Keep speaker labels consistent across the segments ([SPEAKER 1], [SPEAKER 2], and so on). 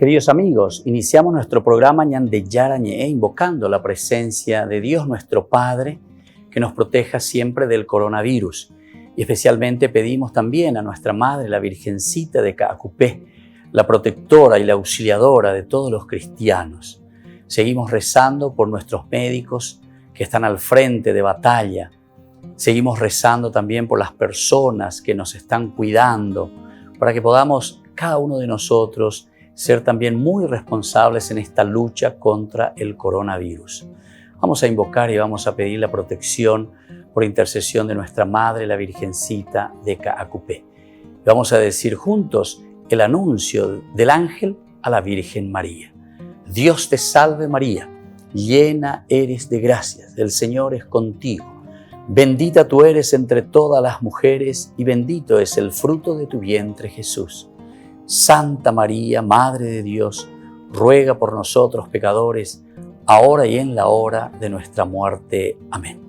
[SPEAKER 1] Queridos amigos, iniciamos nuestro programa Ñande Yara Ñe, invocando la presencia de Dios nuestro Padre, que nos proteja siempre del coronavirus. Y especialmente pedimos también a nuestra Madre, la Virgencita de Caacupé, la protectora y la auxiliadora de todos los cristianos. Seguimos rezando por nuestros médicos que están al frente de batalla. Seguimos rezando también por las personas que nos están cuidando, para que podamos, cada uno de nosotros, ser también muy responsables en esta lucha contra el coronavirus. Vamos a invocar y vamos a pedir la protección por intercesión de nuestra Madre, la Virgencita de Caacupé. Vamos a decir juntos el anuncio del ángel a la Virgen María. Dios te salve María, llena eres de gracias, el Señor es contigo. Bendita tú eres entre todas las mujeres y bendito es el fruto de tu vientre Jesús. Santa María, Madre de Dios, ruega por nosotros pecadores, ahora y en la hora de nuestra muerte. Amén.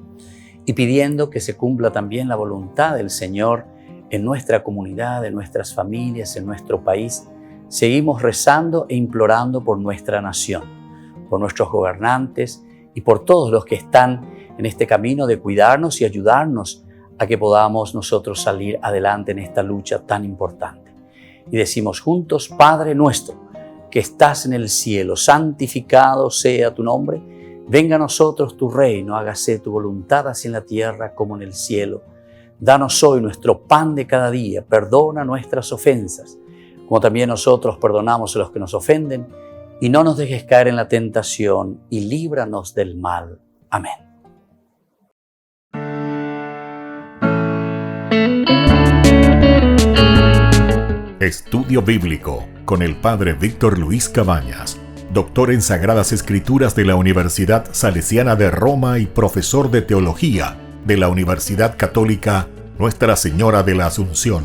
[SPEAKER 1] Y pidiendo que se cumpla también la voluntad del Señor en nuestra comunidad, en nuestras familias, en nuestro país, seguimos rezando e implorando por nuestra nación, por nuestros gobernantes y por todos los que están en este camino de cuidarnos y ayudarnos a que podamos nosotros salir adelante en esta lucha tan importante. Y decimos juntos: Padre nuestro, que estás en el cielo, santificado sea tu nombre. Venga a nosotros tu reino, hágase tu voluntad así en la tierra como en el cielo. Danos hoy nuestro pan de cada día, perdona nuestras ofensas, como también nosotros perdonamos a los que nos ofenden, y no nos dejes caer en la tentación, y líbranos del mal. Amén.
[SPEAKER 2] Estudio Bíblico con el Padre Víctor Luis Cabañas, doctor en Sagradas Escrituras de la Universidad Salesiana de Roma y profesor de Teología de la Universidad Católica Nuestra Señora de la Asunción.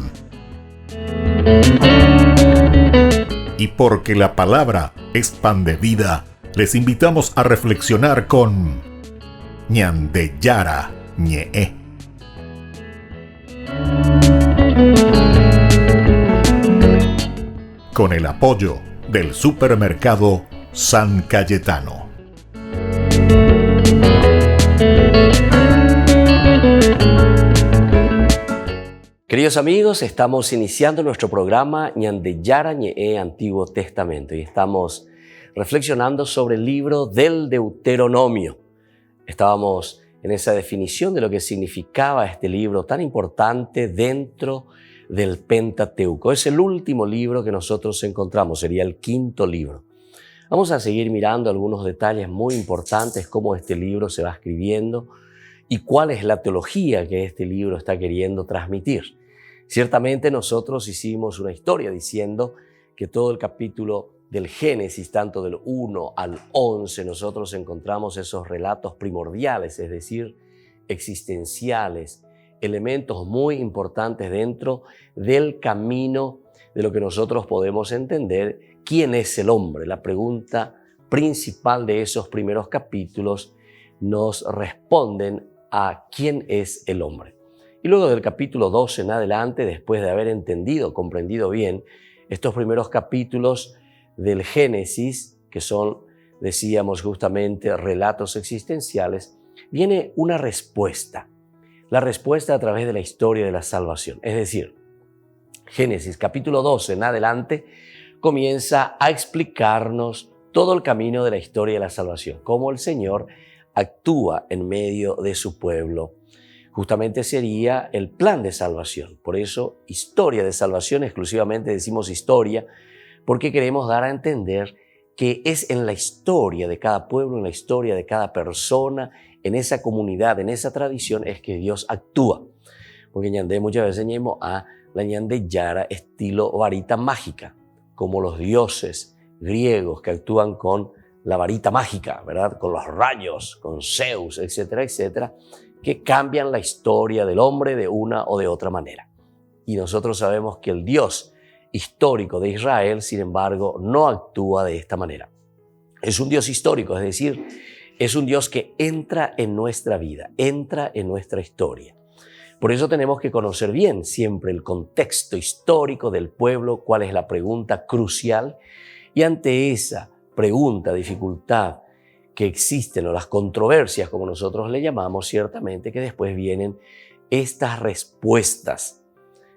[SPEAKER 2] Y porque la palabra es pan de vida, les invitamos a reflexionar con Ñande Yara Ñe. Con el apoyo del supermercado San Cayetano.
[SPEAKER 3] Queridos amigos, estamos iniciando nuestro programa Ñande Yara Ñe, Antiguo Testamento, y estamos reflexionando sobre el libro del Deuteronomio. Estábamos en esa definición de lo que significaba este libro tan importante dentro del Pentateuco. Es el último libro que nosotros encontramos, sería el quinto libro. Vamos a seguir mirando algunos detalles muy importantes, cómo este libro se va escribiendo y cuál es la teología que este libro está queriendo transmitir. Ciertamente nosotros hicimos una historia diciendo que todo el capítulo del Génesis, tanto del 1 al 11, nosotros encontramos esos relatos primordiales, es decir, existenciales, elementos muy importantes dentro del camino de lo que nosotros podemos entender quién es el hombre. La pregunta principal de esos primeros capítulos nos responden a quién es el hombre. Y luego del capítulo 12 en adelante, después de haber entendido, comprendido bien estos primeros capítulos del Génesis, que son, decíamos justamente, relatos existenciales, viene una respuesta. La respuesta a través de la historia de la salvación. Es decir, Génesis capítulo 12 en adelante comienza a explicarnos todo el camino de la historia de la salvación, cómo el Señor actúa en medio de su pueblo. Justamente sería el plan de salvación. Por eso, historia de salvación, exclusivamente decimos historia, porque queremos dar a entender que es en la historia de cada pueblo, en la historia de cada persona, en esa comunidad, en esa tradición, es que Dios actúa. Porque ñandé muchas veces ñemos a la ñande yara estilo varita mágica, como los dioses griegos que actúan con la varita mágica, ¿verdad? Con los rayos, con Zeus, etcétera, etcétera, que cambian la historia del hombre de una o de otra manera. Y nosotros sabemos que el Dios histórico de Israel, sin embargo, no actúa de esta manera. Es un Dios histórico, es decir, es un Dios que entra en nuestra vida, entra en nuestra historia. Por eso tenemos que conocer bien siempre el contexto histórico del pueblo, cuál es la pregunta crucial Y ante esa pregunta, dificultad que existen, o las controversias, como nosotros le llamamos, ciertamente que después vienen estas respuestas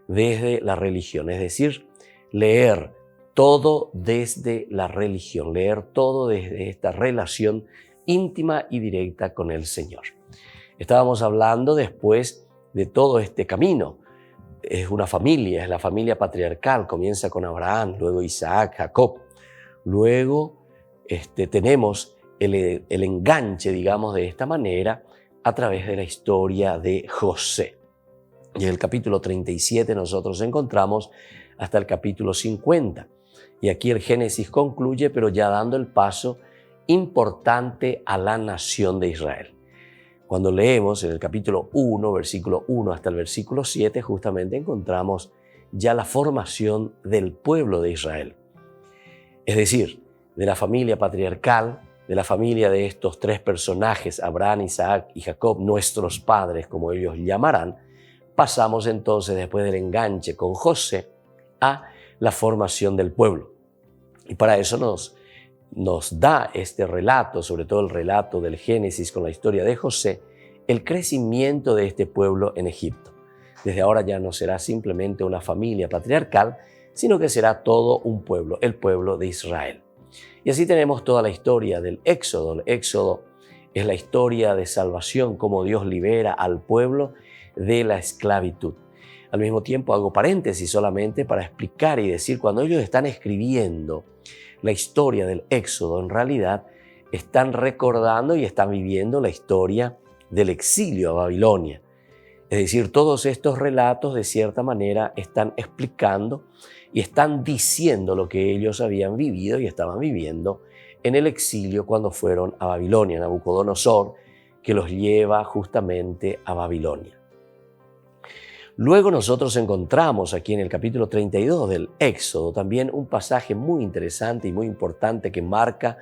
[SPEAKER 3] desde la religión, es decir, leer todo desde la religión, leer todo desde esta relación íntima y directa con el Señor. Estábamos hablando después de todo este camino. Es una familia, es la familia patriarcal, comienza con Abraham, luego Isaac, Jacob. Luego tenemos el enganche, digamos, de esta manera a través de la historia de José. Y en el capítulo 37 nosotros encontramos hasta el capítulo 50. Y aquí el Génesis concluye, pero ya dando el paso importante a la nación de Israel. Cuando leemos en el capítulo 1, versículo 1 hasta el versículo 7, justamente encontramos ya la formación del pueblo de Israel. Es decir, de la familia patriarcal, de la familia de estos tres personajes, Abraham, Isaac y Jacob, nuestros padres, como ellos llamarán, pasamos entonces, después del enganche con José, a la formación del pueblo. Y para eso nos da este relato, sobre todo el relato del Génesis con la historia de José, el crecimiento de este pueblo en Egipto. Desde ahora ya no será simplemente una familia patriarcal, sino que será todo un pueblo, el pueblo de Israel. Y así tenemos toda la historia del Éxodo. El Éxodo es la historia de salvación, cómo Dios libera al pueblo de la esclavitud. Al mismo tiempo hago paréntesis solamente para explicar y decir, cuando ellos están escribiendo la historia del Éxodo, en realidad están recordando y están viviendo la historia del exilio a Babilonia. Es decir, todos estos relatos de cierta manera están explicando y están diciendo lo que ellos habían vivido y estaban viviendo en el exilio cuando fueron a Babilonia, Nabucodonosor, que los lleva justamente a Babilonia. Luego nosotros encontramos aquí en el capítulo 32 del Éxodo también un pasaje muy interesante y muy importante que marca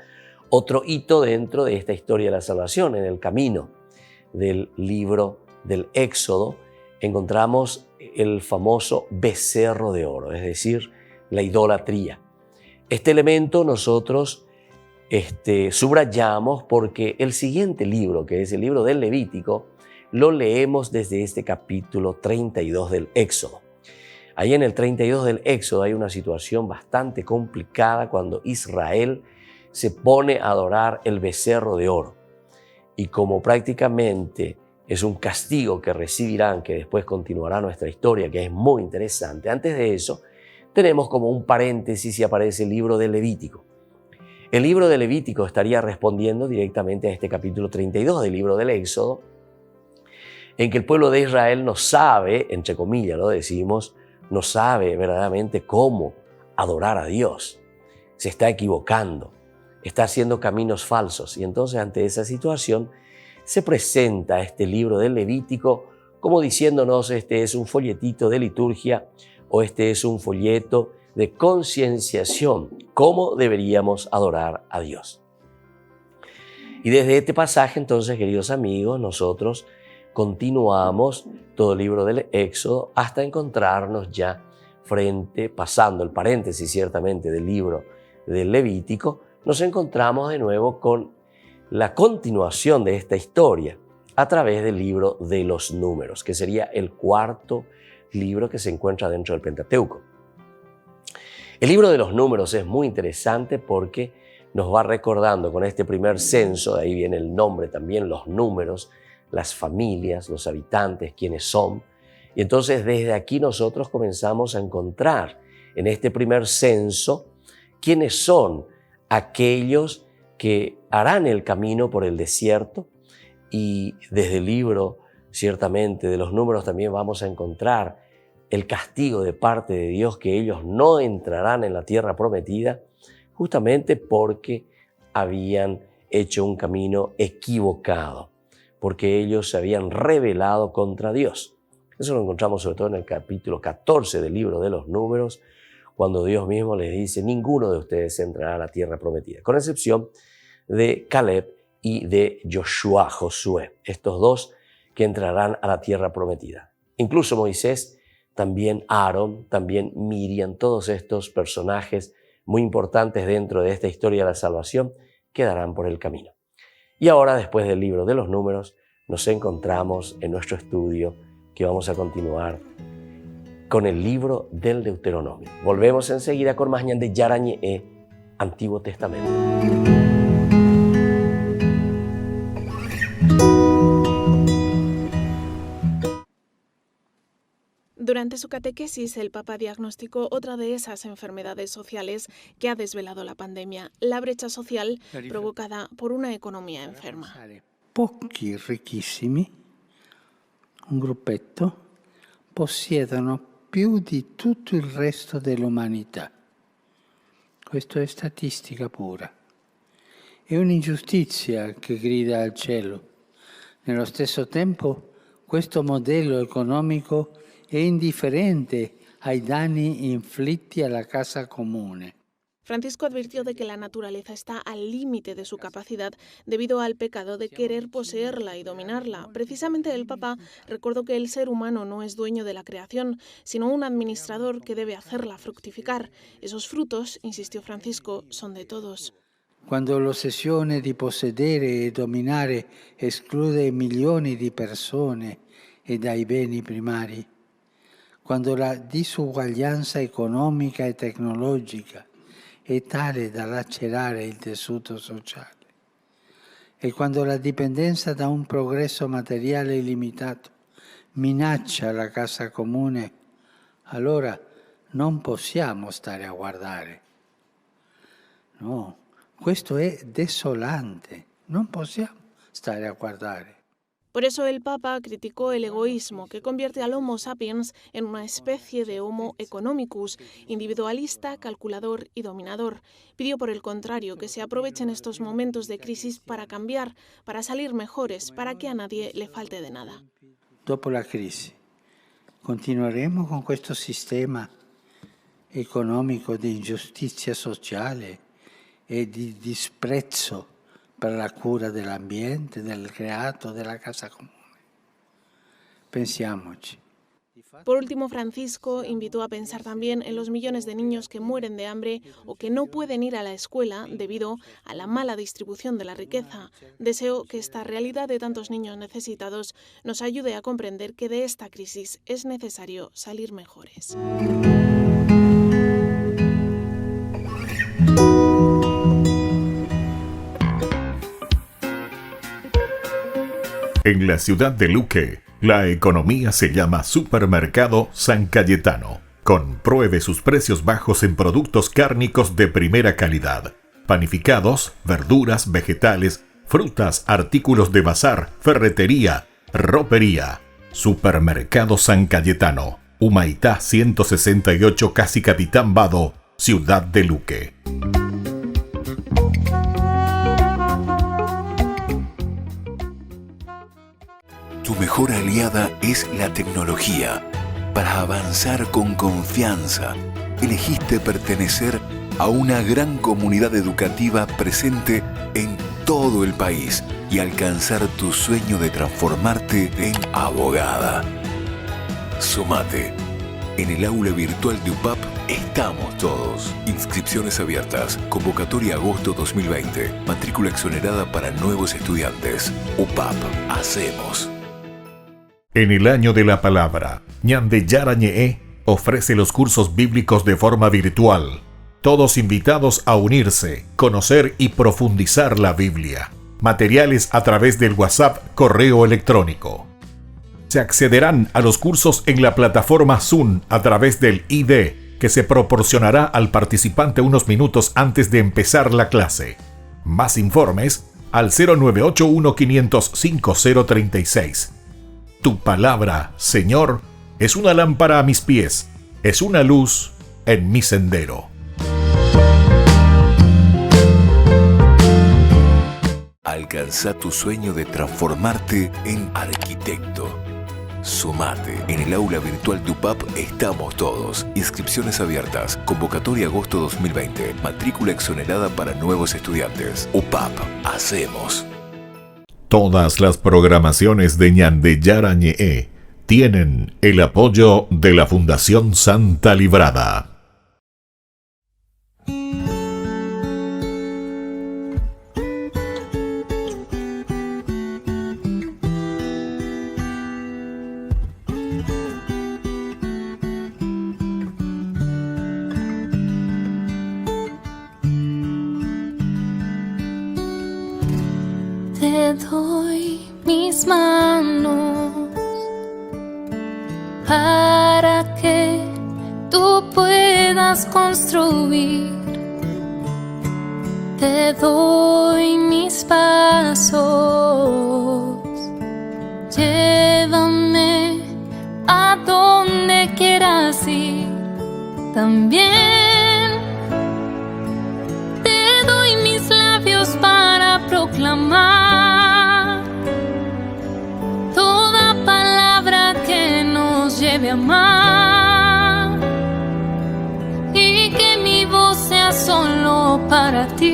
[SPEAKER 3] otro hito dentro de esta historia de la salvación. En el camino del libro del Éxodo encontramos el famoso becerro de oro, es decir, la idolatría. Este elemento nosotros subrayamos porque el siguiente libro, que es el libro del Levítico, lo leemos desde este capítulo 32 del Éxodo. Ahí en el 32 del Éxodo hay una situación bastante complicada cuando Israel se pone a adorar el becerro de oro. Y como prácticamente es un castigo que recibirán, que después continuará nuestra historia, que es muy interesante, antes de eso tenemos como un paréntesis y aparece el libro del Levítico. El libro del Levítico estaría respondiendo directamente a este capítulo 32 del libro del Éxodo, en que el pueblo de Israel no sabe, entre comillas lo decimos, no sabe verdaderamente cómo adorar a Dios. Se está equivocando, está haciendo caminos falsos. Y entonces ante esa situación se presenta este libro del Levítico como diciéndonos, este es un folletito de liturgia o este es un folleto de concienciación, cómo deberíamos adorar a Dios. Y desde este pasaje entonces, queridos amigos, nosotros continuamos todo el libro del Éxodo hasta encontrarnos ya pasando el paréntesis ciertamente del libro del Levítico, nos encontramos de nuevo con la continuación de esta historia a través del libro de los Números, que sería el cuarto libro que se encuentra dentro del Pentateuco. El libro de los Números es muy interesante porque nos va recordando con este primer censo, de ahí viene el nombre también, los números, las familias, los habitantes, quiénes son. Y entonces desde aquí nosotros comenzamos a encontrar en este primer censo quiénes son aquellos que harán el camino por el desierto. Y desde el libro, ciertamente, de los Números también vamos a encontrar el castigo de parte de Dios, que ellos no entrarán en la tierra prometida, justamente porque habían hecho un camino equivocado, porque ellos se habían rebelado contra Dios. Eso lo encontramos sobre todo en el capítulo 14 del libro de los Números, cuando Dios mismo les dice, ninguno de ustedes entrará a la tierra prometida, con excepción de Caleb y de Josué, estos dos que entrarán a la tierra prometida. Incluso Moisés, también Aarón, también Miriam, todos estos personajes muy importantes dentro de esta historia de la salvación quedarán por el camino. Y ahora, después del libro de los números, nos encontramos en nuestro estudio que vamos a continuar con el libro del Deuteronomio. Volvemos enseguida con más Ñan de Yara Ñe'e, Antiguo Testamento.
[SPEAKER 4] Durante su catequesis, el Papa diagnosticó otra de esas enfermedades sociales que ha desvelado la pandemia, la brecha social provocada por una economía enferma.
[SPEAKER 5] Pochi ricchissimi, un gruppetto, possiedono più di tutto il resto dell'umanità. Questo è statistica pura. È un'ingiustizia che grida al cielo. Nello stesso tempo, questo modello economico è indifferente ai danni inflitti alla casa comune.
[SPEAKER 4] Francisco advirtió de que la naturaleza está al límite de su capacidad debido al pecado de querer poseerla y dominarla. Precisamente el Papa recordó que el ser humano no es dueño de la creación, sino un administrador que debe hacerla fructificar. Esos frutos, insistió Francisco, son de todos.
[SPEAKER 5] Quando l'ossessione di possedere e dominare esclude milioni di persone e dai beni primari, quando la disuguaglianza economica e tecnologica è tale da lacerare il tessuto sociale e quando la dipendenza da un progresso materiale illimitato minaccia la casa comune, allora non possiamo stare a guardare. No, questo è desolante, non possiamo stare a guardare.
[SPEAKER 4] Por eso el Papa criticó el egoísmo que convierte al Homo sapiens en una especie de Homo economicus, individualista, calculador y dominador. Pidió por el contrario que se aprovechen estos momentos de crisis para cambiar, para salir mejores, para que a nadie le falte de nada.
[SPEAKER 5] Dopo la crisi, continueremo con questo sistema economico di ingiustizia sociale e di disprezzo per la cura dell'ambiente, del creato, della casa comune. Pensiamoci.
[SPEAKER 4] Por último, Francisco invitó a pensar también en los millones de niños que mueren de hambre o que no pueden ir a la escuela debido a la mala distribución de la riqueza. Deseo que esta realidad de tantos niños necesitados nos ayude a comprender que de esta crisis es necesario salir mejores.
[SPEAKER 2] En la ciudad de Luque, la economía se llama Supermercado San Cayetano. Compruebe sus precios bajos en productos cárnicos de primera calidad. Panificados, verduras, vegetales, frutas, artículos de bazar, ferretería, ropería. Supermercado San Cayetano. Humaitá 168, Casi Capitán Vado, ciudad de Luque.
[SPEAKER 6] Tu mejor aliada es la tecnología. Para avanzar con confianza, elegiste pertenecer a una gran comunidad educativa presente en todo el país y alcanzar tu sueño de transformarte en abogada. Sumate. En el aula virtual de UPAP estamos todos. Inscripciones abiertas. Convocatoria agosto 2020. Matrícula exonerada para nuevos estudiantes. UPAP. Hacemos.
[SPEAKER 2] En el año de la palabra, Ñan de Yara Ñe'e ofrece los cursos bíblicos de forma virtual. Todos invitados a unirse, conocer y profundizar la Biblia. Materiales a través del WhatsApp, correo electrónico. Se accederán a los cursos en la plataforma Zoom a través del ID, que se proporcionará al participante unos minutos antes de empezar la clase. Más informes al 0981 505 036. Tu palabra, Señor, es una lámpara a mis pies, es una luz en mi sendero.
[SPEAKER 6] Alcanza tu sueño de transformarte en arquitecto. Sumate. En el aula virtual de UPAP estamos todos. Inscripciones abiertas. Convocatoria agosto 2020. Matrícula exonerada para nuevos estudiantes. UPAP. Hacemos.
[SPEAKER 2] Todas las programaciones de Ñan de Yara Ñe'e tienen el apoyo de la Fundación Santa Librada.
[SPEAKER 7] Te doy mis manos para que tú puedas construir. Te doy mis pasos, llévame a donde quieras ir. También te doy mis labios para proclamar toda palabra que nos lleve a amar, y que mi voz sea solo para ti.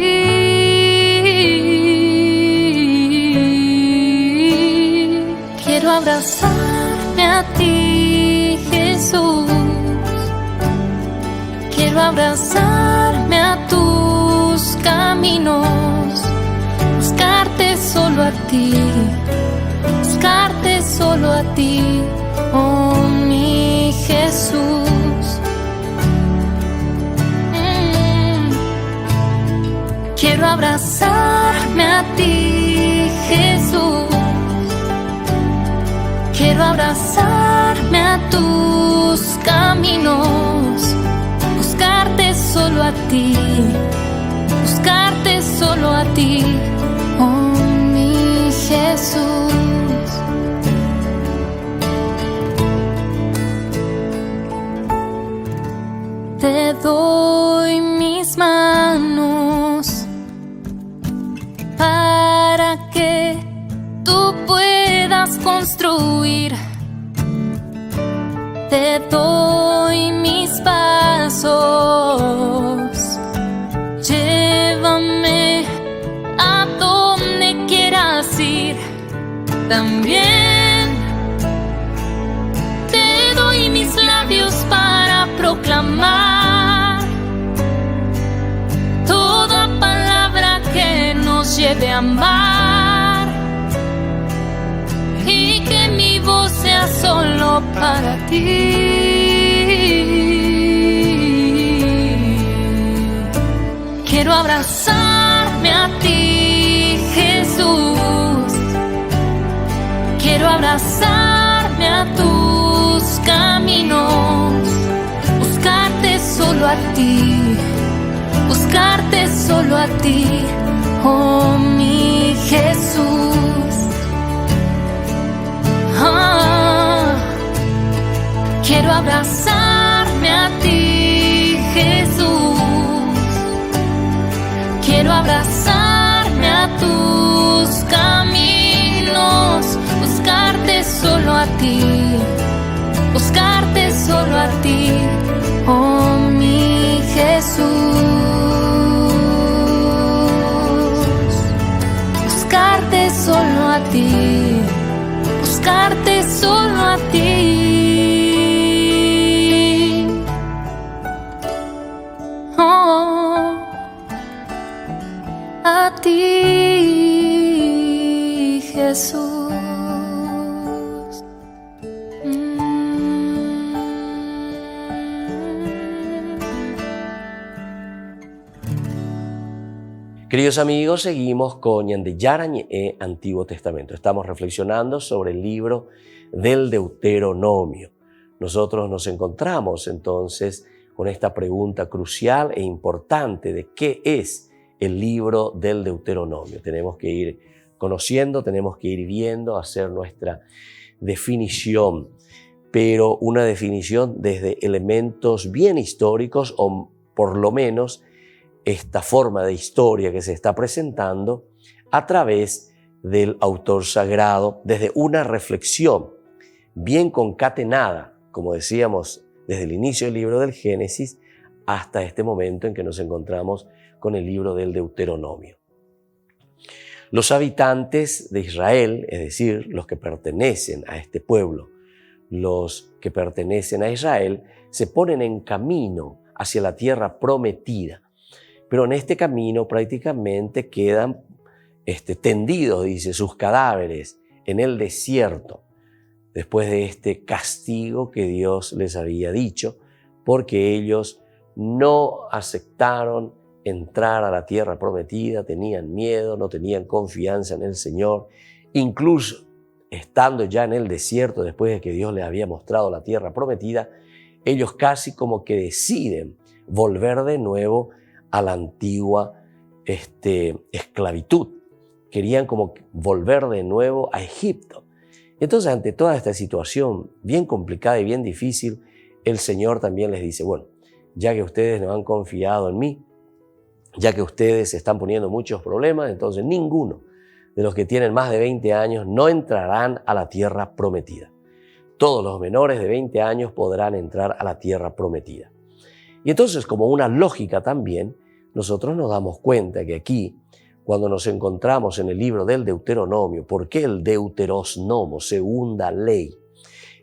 [SPEAKER 7] Quiero abrazarme a ti, Jesús. Quiero abrazarme a tus caminos, buscarte solo a ti, buscarte solo a ti, oh mi Jesús. Quiero abrazarme a ti, Jesús. Quiero abrazarme a tus caminos, buscarte solo a ti, buscarte solo a ti, oh mi Jesús. Te doy mis manos para que tú puedas construir. Te doy mis pasos, llévame a donde quieras ir. También te doy mis labios para proclamar toda palabra que nos lleve a amar, y que mi voz sea solo para ti. Quiero abrazarme a ti, Jesús. Quiero abrazarme a tus caminos, buscarte solo a ti, buscarte solo a ti, oh mi Jesús. Quiero abrazarme a ti, Jesús. Quiero abrazarme a tus caminos, buscarte solo a ti, buscarte solo a ti, oh mi Jesús. Buscarte solo a ti, buscarte solo a ti. Oh, a ti, Jesús.
[SPEAKER 3] Queridos amigos, seguimos con Ñande Yarañe Antiguo Testamento. Estamos reflexionando sobre el libro del Deuteronomio. Nosotros nos encontramos entonces con esta pregunta crucial e importante de qué es el libro del Deuteronomio. Tenemos que ir conociendo, tenemos que ir viendo, hacer nuestra definición, pero una definición desde elementos bien históricos, o por lo menos esta forma de historia que se está presentando a través del autor sagrado, desde una reflexión bien concatenada, como decíamos, desde el inicio del libro del Génesis hasta este momento en que nos encontramos con el libro del Deuteronomio. Los habitantes de Israel, es decir, los que pertenecen a este pueblo, los que pertenecen a Israel, se ponen en camino hacia la tierra prometida. Pero en este camino prácticamente quedan tendidos, dice, sus cadáveres en el desierto. después de este castigo que Dios les había dicho, porque ellos no aceptaron entrar a la tierra prometida, tenían miedo, no tenían confianza en el Señor. Incluso estando ya en el desierto, después de que Dios les había mostrado la tierra prometida, ellos casi como que deciden volver de nuevo a la antigua esclavitud. Querían como volver de nuevo a Egipto. Entonces, ante toda esta situación bien complicada y bien difícil, el Señor también les dice, bueno, ya que ustedes no han confiado en mí, ya que ustedes se están poniendo muchos problemas, entonces ninguno de los que tienen más de 20 años no entrarán a la tierra prometida. Todos los menores de 20 años podrán entrar a la tierra prometida. Y entonces, como una lógica también, nosotros nos damos cuenta que aquí, cuando nos encontramos en el libro del Deuteronomio, ¿por qué el Deuterosnomo, segunda ley?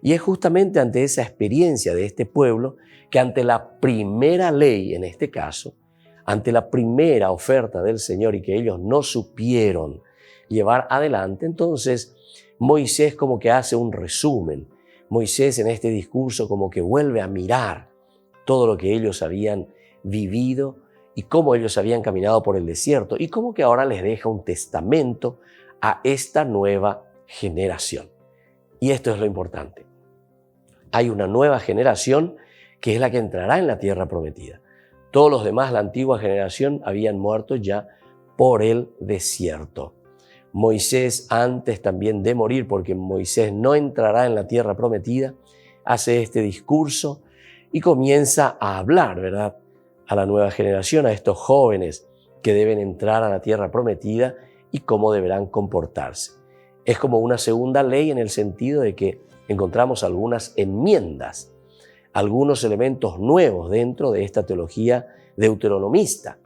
[SPEAKER 3] Y es justamente ante esa experiencia de este pueblo que ante la primera ley, en este caso, ante la primera oferta del Señor y que ellos no supieron llevar adelante, entonces Moisés como que hace un resumen. Moisés en este discurso como que vuelve a mirar todo lo que ellos habían vivido y cómo ellos habían caminado por el desierto y cómo que ahora les deja un testamento a esta nueva generación. Y esto es lo importante. Hay una nueva generación que es la que entrará en la tierra prometida. Todos los demás, la antigua generación, habían muerto ya por el desierto. Moisés, antes también de morir, porque Moisés no entrará en la tierra prometida, hace este discurso y comienza a hablar, ¿verdad?, a la nueva generación, a estos jóvenes que deben entrar a la tierra prometida y cómo deberán comportarse. Es como una segunda ley en el sentido de que encontramos algunas enmiendas, algunos elementos nuevos dentro de esta teología deuteronomista,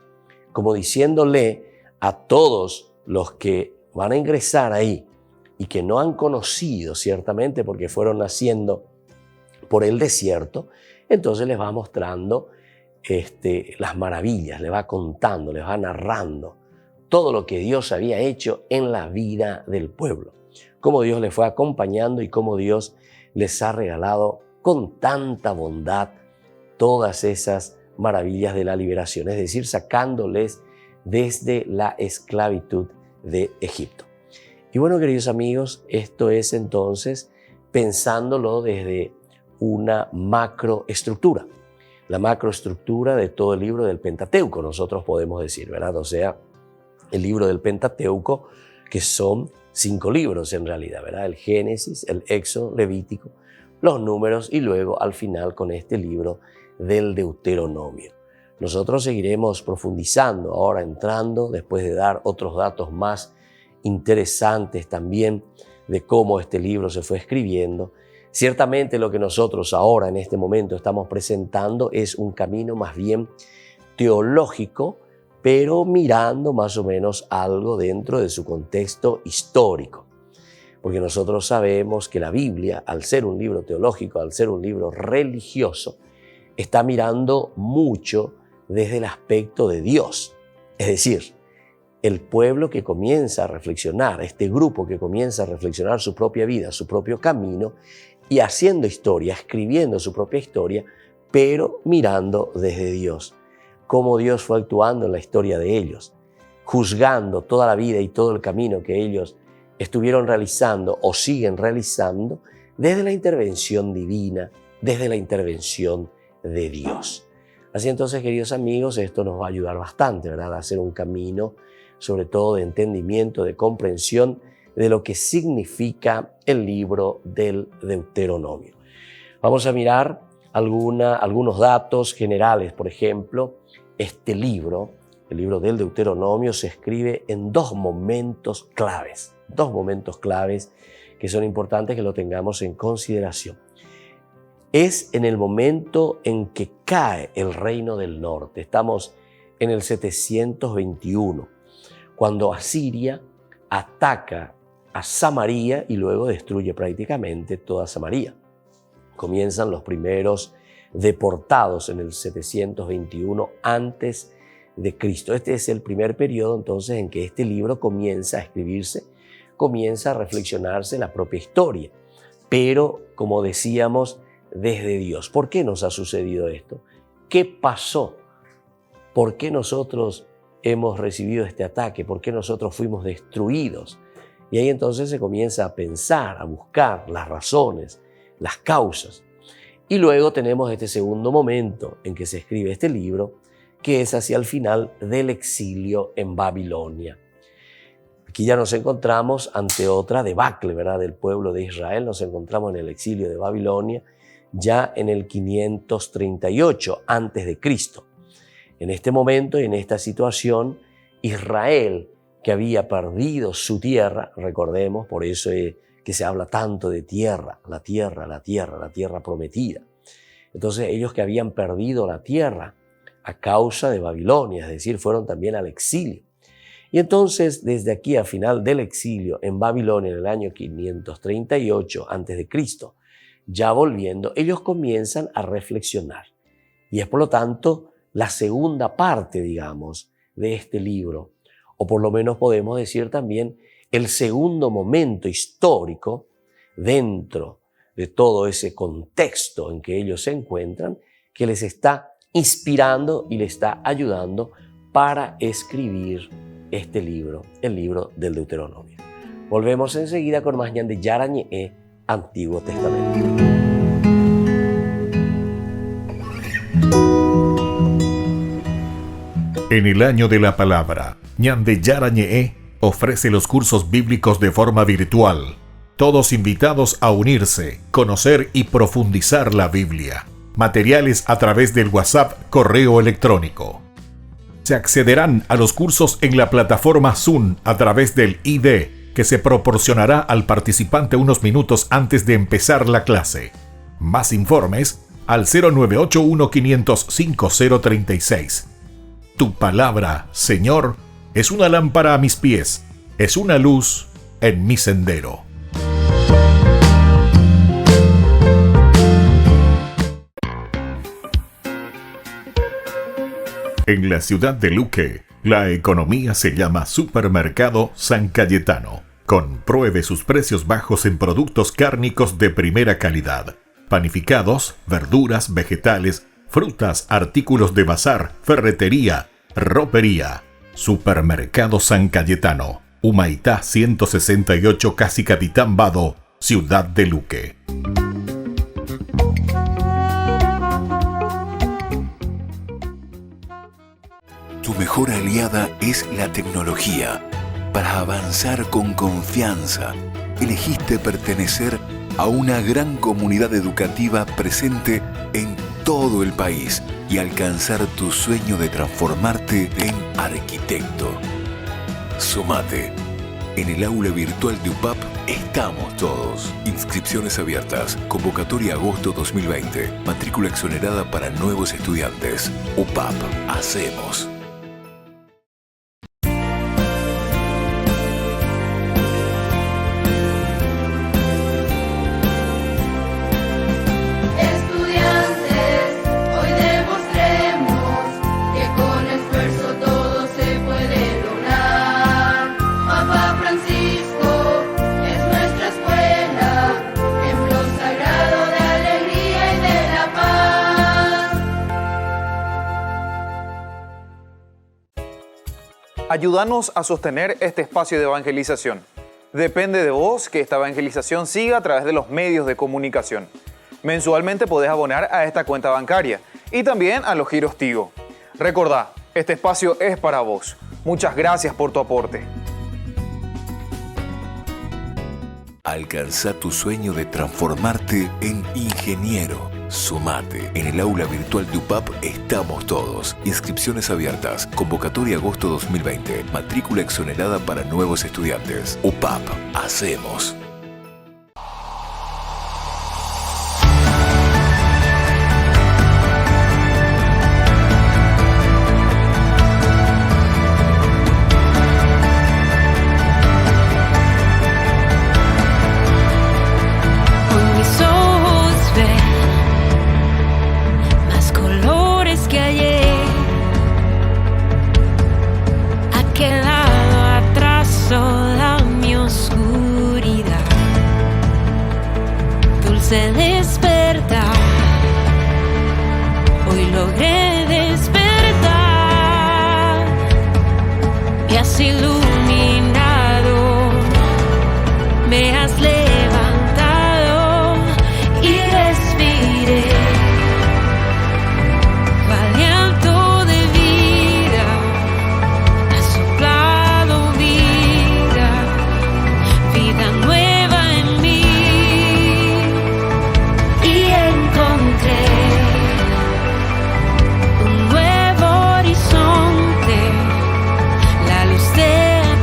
[SPEAKER 3] como diciéndole a todos los que van a ingresar ahí y que no han conocido ciertamente porque fueron naciendo por el desierto, entonces les va mostrando las maravillas, les va contando, les va narrando todo lo que Dios había hecho en la vida del pueblo, cómo Dios les fue acompañando y cómo Dios les ha regalado con tanta bondad todas esas maravillas de la liberación, es decir, sacándoles desde la esclavitud de Egipto. Y bueno, queridos amigos, esto es entonces pensándolo desde una macroestructura, la macroestructura de todo el libro del Pentateuco, nosotros podemos decir, ¿verdad? O sea, el libro del Pentateuco, que son 5 libros en realidad, ¿verdad? El Génesis, el Éxodo, Levítico, los Números y luego al final con este libro del Deuteronomio. Nosotros seguiremos profundizando ahora, entrando, después de dar otros datos más interesantes también de cómo este libro se fue escribiendo. Ciertamente lo que nosotros ahora en este momento estamos presentando es un camino más bien teológico, pero mirando más o menos algo dentro de su contexto histórico. Porque nosotros sabemos que la Biblia, al ser un libro teológico, al ser un libro religioso, está mirando mucho desde el aspecto de Dios. Es decir, el pueblo que comienza a reflexionar, este grupo que comienza a reflexionar su propia vida, su propio camino, y haciendo historia, escribiendo su propia historia, pero mirando desde Dios. Cómo Dios fue actuando en la historia de ellos, juzgando toda la vida y todo el camino que ellos estuvieron realizando o siguen realizando desde la intervención divina, desde la intervención de Dios. Así entonces, queridos amigos, esto nos va a ayudar bastante, ¿verdad?, a hacer un camino, sobre todo de entendimiento, de comprensión de lo que significa el libro del Deuteronomio. Vamos a mirar algunos datos generales. Por ejemplo, este libro, el libro del Deuteronomio, se escribe en 2 momentos claves. 2 momentos claves que son importantes que lo tengamos en consideración. Es en el momento en que cae el reino del norte. Estamos en el 721, cuando Asiria ataca a Samaria y luego destruye prácticamente toda Samaria. Comienzan los primeros deportados en el 721 antes de Cristo. Este es el primer periodo entonces en que este libro comienza a escribirse, comienza a reflexionarse la propia historia. pero, como decíamos, desde Dios. ¿Por qué nos ha sucedido esto? ¿Qué pasó? ¿Por qué nosotros hemos recibido este ataque? ¿Por qué nosotros fuimos destruidos? Y ahí entonces se comienza a pensar, a buscar las razones, las causas. Y luego tenemos este segundo momento en que se escribe este libro, que es hacia el final del exilio en Babilonia. Aquí ya nos encontramos ante otra debacle, ¿verdad?, del pueblo de Israel. Nos encontramos en el exilio de Babilonia ya en el 538 a.C. En este momento y en esta situación, Israel, que había perdido su tierra, recordemos, por eso es que se habla tanto de tierra, la tierra prometida. Entonces ellos que habían perdido la tierra a causa de Babilonia, es decir, fueron también al exilio. Y entonces desde aquí a final del exilio en Babilonia en el año 538 a.C., ya volviendo, ellos comienzan a reflexionar. Y es por lo tanto la segunda parte, digamos, de este libro, o por lo menos podemos decir también el segundo momento histórico dentro de todo ese contexto en que ellos se encuentran, que les está inspirando y les está ayudando para escribir este libro, el libro del Deuteronomio. Volvemos enseguida con más Ñan de Yara Ñe'e, Antiguo Testamento.
[SPEAKER 2] En el año de la palabra, Ñan de Yara Ñe'e ofrece los cursos bíblicos de forma virtual. Todos invitados a unirse, conocer y profundizar la Biblia. Materiales a través del WhatsApp, correo electrónico. Se accederán a los cursos en la plataforma Zoom a través del ID, que se proporcionará al participante unos minutos antes de empezar la clase. Más informes al 0981-500-5036. Tu palabra, Señor, es una lámpara a mis pies, es una luz en mi sendero. En la ciudad de Luque, la economía se llama Supermercado San Cayetano. Compruebe sus precios bajos en productos cárnicos de primera calidad. Panificados, verduras, vegetales, frutas, artículos de bazar, ferretería, ropería. Supermercado San Cayetano, Humaitá 168, Casi Capitán Vado, ciudad de Luque.
[SPEAKER 6] Tu mejor aliada es la tecnología. Para avanzar con confianza, elegiste pertenecer a una gran comunidad educativa presente en todo el país y alcanzar tu sueño de transformarte en arquitecto. Sumate. En el aula virtual de UPAP estamos todos. Inscripciones abiertas. Convocatoria agosto 2020. Matrícula exonerada para nuevos estudiantes. UPAP. Hacemos.
[SPEAKER 8] Ayúdanos a sostener este espacio de evangelización. Depende de vos que esta evangelización siga a través de los medios de comunicación. Mensualmente podés abonar a esta cuenta bancaria y también a los giros Tigo. Recordá, este espacio es para vos. Muchas gracias por tu aporte.
[SPEAKER 6] Alcanza tu sueño de transformarte en ingeniero. Sumate. En el aula virtual de UPAP estamos todos. Inscripciones abiertas. Convocatoria agosto 2020. Matrícula exonerada para nuevos estudiantes. UPAP. Hacemos.
[SPEAKER 7] Quedado atrás toda mi oscuridad. iluminado, me has levantado y respiré tu aliento de vida, has soplado vida, vida nueva en mí, y encontré un nuevo horizonte, la luz de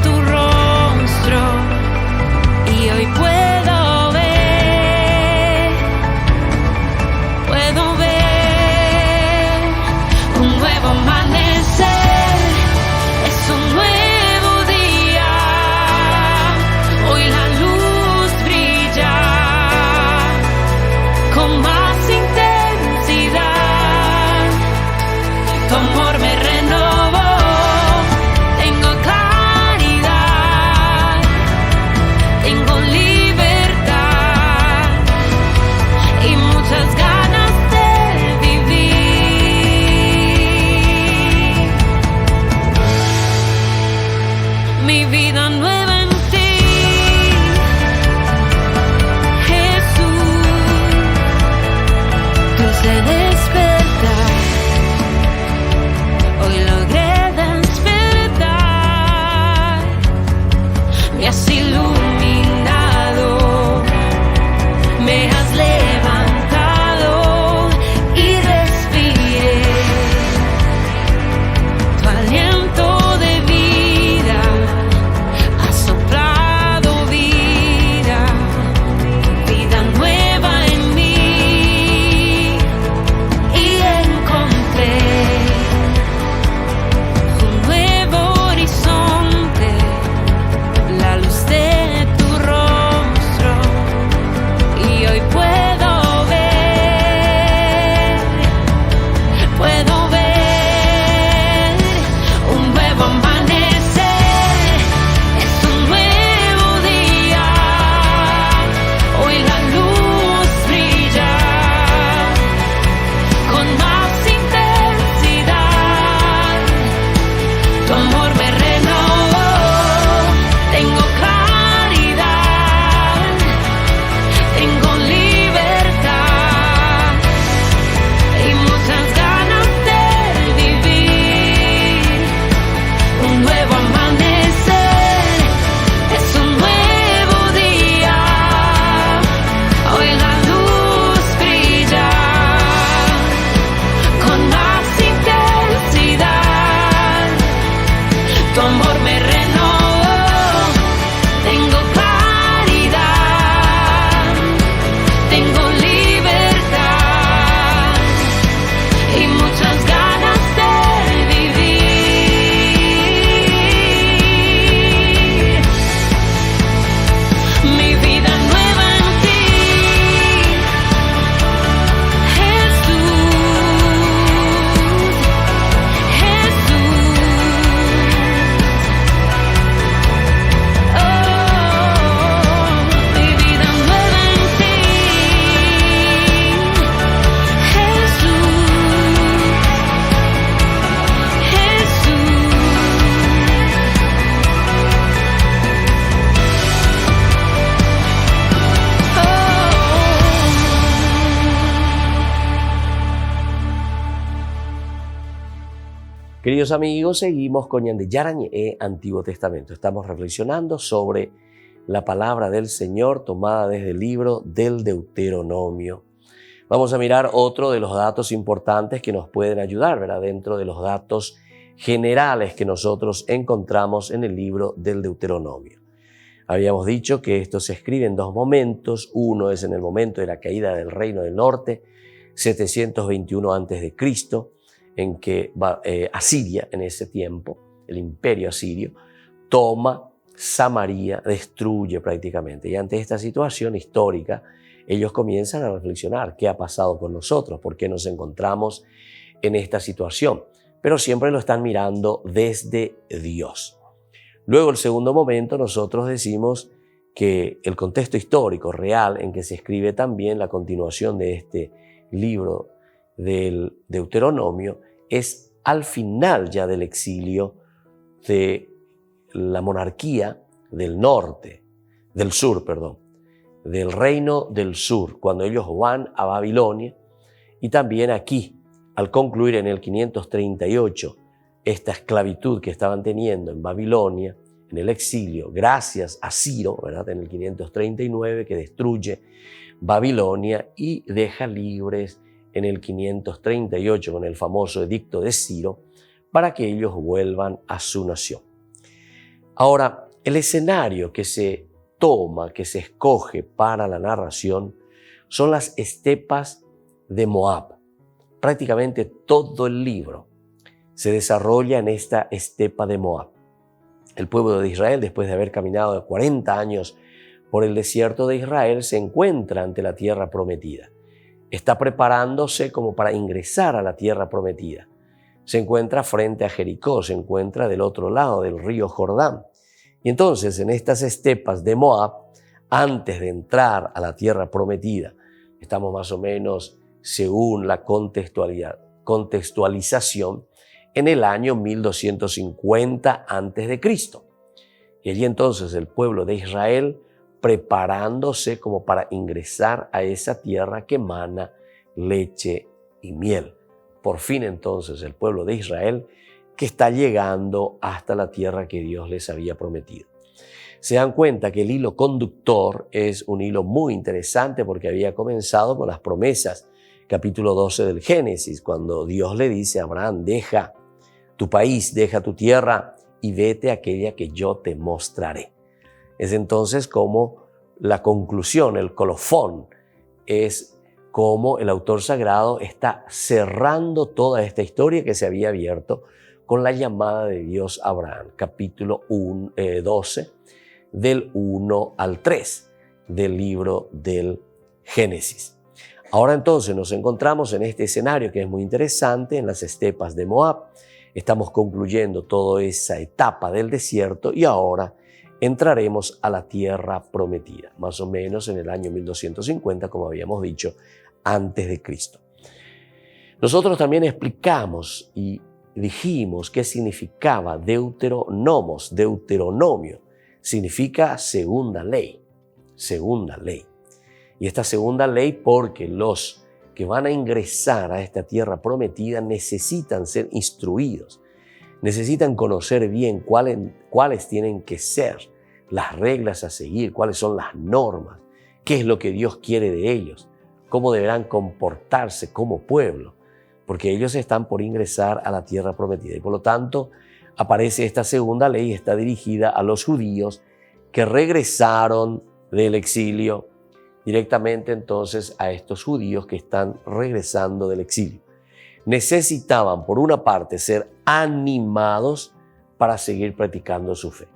[SPEAKER 7] tu rostro, y hoy puedo ver un nuevo amanecer, es un nuevo día, hoy la luz brilla con más intensidad, tu amor me renovó, tengo claridad, tengo libertad y muchas ganas de vivir mi vida nueva en ti, Jesús, dulce despertar, hoy logré despertar, me has iluminado, me has levantado y respiré tu aliento de vida, has soplado vida, vida nueva en mí, y encontré un nuevo horizonte, la luz de tu rostro, y hoy puedo ver un nuevo amanecer, es un nuevo día, hoy la luz brilla con más intensidad, tu amor me renovó, tengo claridad, tengo libertad y muchas ganas de vivir un nuevo amanecer, es un nuevo día, hoy la luz brilla con más intensidad, tu amor me renovó, tengo claridad, tengo libertad y muchas ganas de vivir mi vida nueva en ti, Jesús, mi vida nueva en ti,
[SPEAKER 3] Queridos amigos, seguimos con Ñandeyarañe Antiguo Testamento. Estamos reflexionando sobre la palabra del Señor tomada desde el libro del Deuteronomio. Vamos a mirar otro de los datos importantes que nos pueden ayudar, ¿verdad? Dentro de los datos generales que nosotros encontramos en el libro del Deuteronomio. Habíamos dicho que esto se escribe en dos momentos. Uno es en el momento de la caída del Reino del Norte, 721 a.C., en que Asiria, en ese tiempo, el imperio asirio, toma Samaria, destruye prácticamente. Y ante esta situación histórica, ellos comienzan a reflexionar qué ha pasado con nosotros, por qué nos encontramos en esta situación. Pero siempre lo están mirando desde Dios. Luego, el segundo momento, nosotros decimos que el contexto histórico real en que se escribe también la continuación de este libro del Deuteronomio es al final ya del exilio de la monarquía del norte, del sur, perdón, del reino del sur, cuando ellos van a Babilonia, y también aquí, al concluir en el 538 esta esclavitud que estaban teniendo en Babilonia, en el exilio, gracias a Ciro, ¿verdad? En el 539, que destruye Babilonia y deja libres en el 538 con el famoso edicto de Ciro para que ellos vuelvan a su nación. Ahora, el escenario que se toma, que se escoge para la narración, son las estepas de Moab. Prácticamente todo el libro se desarrolla en esta estepa de Moab. El pueblo de Israel, después de haber caminado 40 años por el desierto de Israel, se encuentra ante la tierra prometida. Está preparándose como para ingresar a la tierra prometida. Se encuentra frente a Jericó, se encuentra del otro lado del río Jordán. Y entonces, en estas estepas de Moab, antes de entrar a la tierra prometida, estamos más o menos, según la contextualización, en el año 1250 a.C. Y allí entonces el pueblo de Israel preparándose como para ingresar a esa tierra que emana leche y miel. Por fin entonces el pueblo de Israel que está llegando hasta la tierra que Dios les había prometido. Se dan cuenta que el hilo conductor es un hilo muy interesante porque había comenzado con las promesas, capítulo 12 del Génesis, cuando Dios le dice a Abraham, deja tu país, deja tu tierra y vete a aquella que yo te mostraré. Es entonces como la conclusión, el colofón, es como el autor sagrado está cerrando toda esta historia que se había abierto con la llamada de Dios a Abraham, capítulo 12, del 1 al 3 del libro del Génesis. Ahora entonces nos encontramos en este escenario que es muy interesante, en las estepas de Moab. Estamos concluyendo toda esa etapa del desierto y ahora entraremos a la tierra prometida, más o menos en el año 1250, como habíamos dicho, antes de Cristo. Nosotros también explicamos y dijimos qué significaba deuteronomos, deuteronomio. Significa segunda ley, segunda ley. Y esta segunda ley porque los que van a ingresar a esta tierra prometida necesitan ser instruidos, necesitan conocer bien cuáles tienen que ser las reglas a seguir, cuáles son las normas, qué es lo que Dios quiere de ellos, cómo deberán comportarse como pueblo, porque ellos están por ingresar a la tierra prometida. Y por lo tanto, aparece esta segunda ley, está dirigida a los judíos que regresaron del exilio, directamente entonces a estos judíos que están regresando del exilio. Necesitaban, por una parte, ser animados para seguir practicando su fe.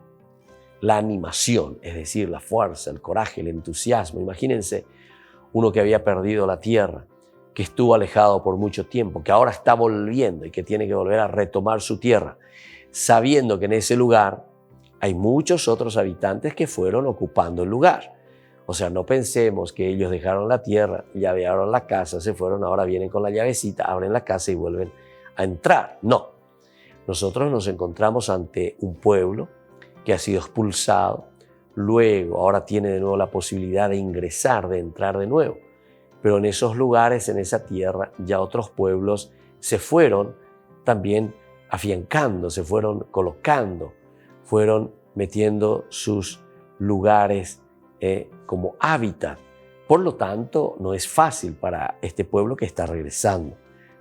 [SPEAKER 3] La animación, es decir, la fuerza, el coraje, el entusiasmo. Imagínense uno que había perdido la tierra, que estuvo alejado por mucho tiempo, que ahora está volviendo y que tiene que volver a retomar su tierra, sabiendo que en ese lugar hay muchos otros habitantes que fueron ocupando el lugar. O sea, no pensemos que ellos dejaron la tierra, llavearon la casa, se fueron, ahora vienen con la llavecita, abren la casa y vuelven a entrar. No. Nosotros nos encontramos ante un pueblo que ha sido expulsado, luego ahora tiene de nuevo la posibilidad de ingresar, de entrar de nuevo. Pero en esos lugares, en esa tierra, ya otros pueblos se fueron también afiancando, se fueron colocando, fueron metiendo sus lugares como hábitat. Por lo tanto, no es fácil para este pueblo que está regresando.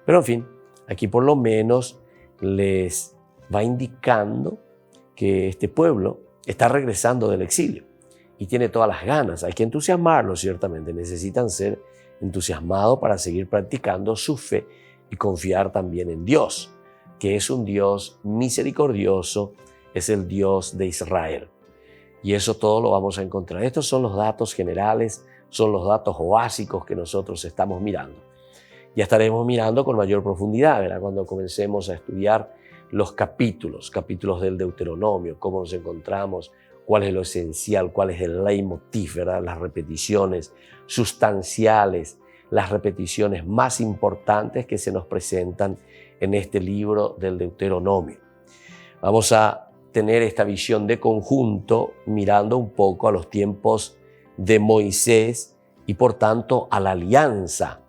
[SPEAKER 3] Pero en fin, aquí por lo menos les va indicando que este pueblo está regresando del exilio y tiene todas las ganas. Hay que entusiasmarlos, ciertamente. Necesitan ser entusiasmados para seguir practicando su fe y confiar también en Dios, que es un Dios misericordioso, es el Dios de Israel. Y eso todo lo vamos a encontrar. Estos son los datos generales, son los datos básicos que nosotros estamos mirando. Ya estaremos mirando con mayor profundidad, ¿verdad? Cuando comencemos a estudiar los capítulos del Deuteronomio, cómo nos encontramos, cuál es lo esencial, cuál es el leitmotiv, ¿verdad? Las repeticiones sustanciales, las repeticiones más importantes que se nos presentan en este libro del Deuteronomio. Vamos a tener esta visión de conjunto mirando un poco a los tiempos de Moisés y por tanto a la alianza.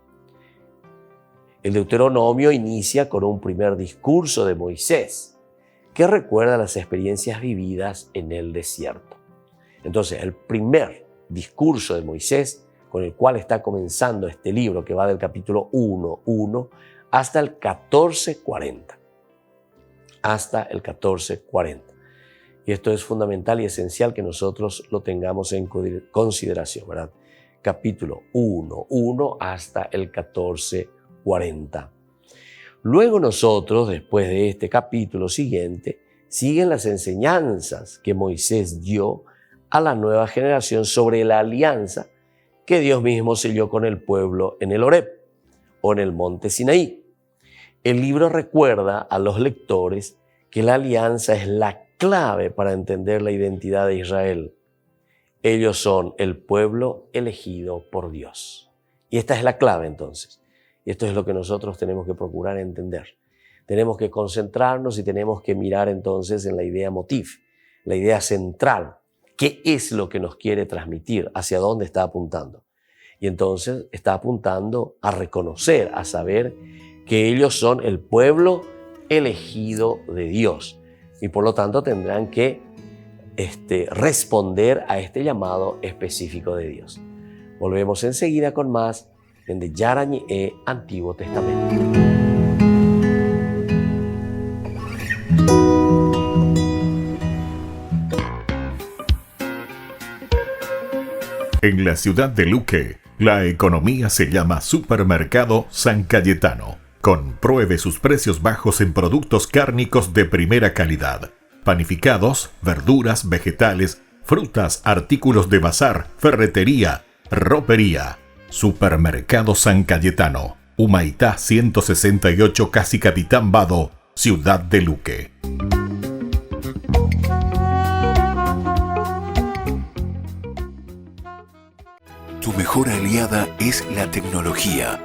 [SPEAKER 3] El Deuteronomio inicia con un primer discurso de Moisés que recuerda las experiencias vividas en el desierto. Entonces, el primer discurso de Moisés con el cual está comenzando este libro, que va del capítulo 1 hasta el 14:40. Hasta el 14:40. Y esto es fundamental y esencial que nosotros lo tengamos en consideración, ¿verdad? Capítulo 1 hasta el 14:40. Luego nosotros, después de este capítulo siguiente, siguen las enseñanzas que Moisés dio a la nueva generación sobre la alianza que Dios mismo selló con el pueblo en el Horeb o en el monte Sinaí. El libro recuerda a los lectores que la alianza es la clave para entender la identidad de Israel. Ellos son el pueblo elegido por Dios. Y esta es la clave entonces. Y esto es lo que nosotros tenemos que procurar entender. Tenemos que concentrarnos y tenemos que mirar entonces en la idea motif, la idea central. ¿Qué es lo que nos quiere transmitir? ¿Hacia dónde está apuntando? Y entonces está apuntando a reconocer, a saber que ellos son el pueblo elegido de Dios. Y por lo tanto tendrán que responder a este llamado específico de Dios. Volvemos enseguida con más en de Yarañé Antiguo Testamento.
[SPEAKER 2] En la ciudad de Luque, la economía se llama Supermercado San Cayetano. Compruebe sus precios bajos en productos cárnicos de primera calidad. Panificados, verduras, vegetales, frutas, artículos de bazar, ferretería, ropería. Supermercado San Cayetano, Humaitá 168, Casi Capitán Vado, ciudad de Luque.
[SPEAKER 6] Tu mejor aliada es la tecnología.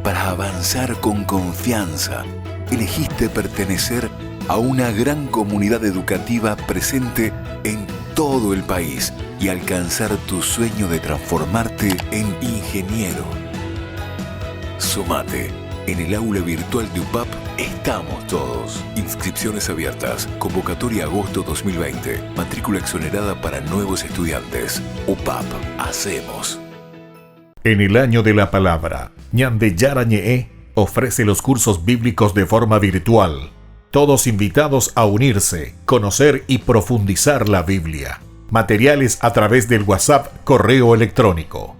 [SPEAKER 6] Para avanzar con confianza, elegiste pertenecer a una gran comunidad educativa presente en todo el país y alcanzar tu sueño de transformarte en ingeniero. Sumate. En el aula virtual de UPAP estamos todos. Inscripciones abiertas. Convocatoria agosto 2020. Matrícula exonerada para nuevos estudiantes. UPAP. Hacemos.
[SPEAKER 2] En el año de la palabra, Ñande Yarañé ofrece los cursos bíblicos de forma virtual. Todos invitados a unirse, conocer y profundizar la Biblia. Materiales a través del WhatsApp, correo electrónico.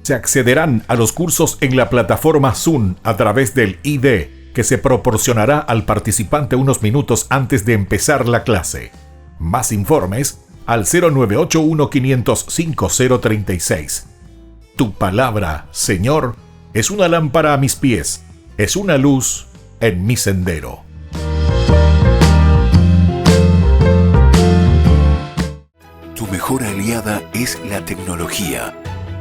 [SPEAKER 2] Se accederán a los cursos en la plataforma Zoom a través del ID que se proporcionará al participante unos minutos antes de empezar la clase. Más informes al 0981 505 036. Tu palabra, Señor, es una lámpara a mis pies, es una luz en mi sendero.
[SPEAKER 6] Tu mejor aliada es la tecnología.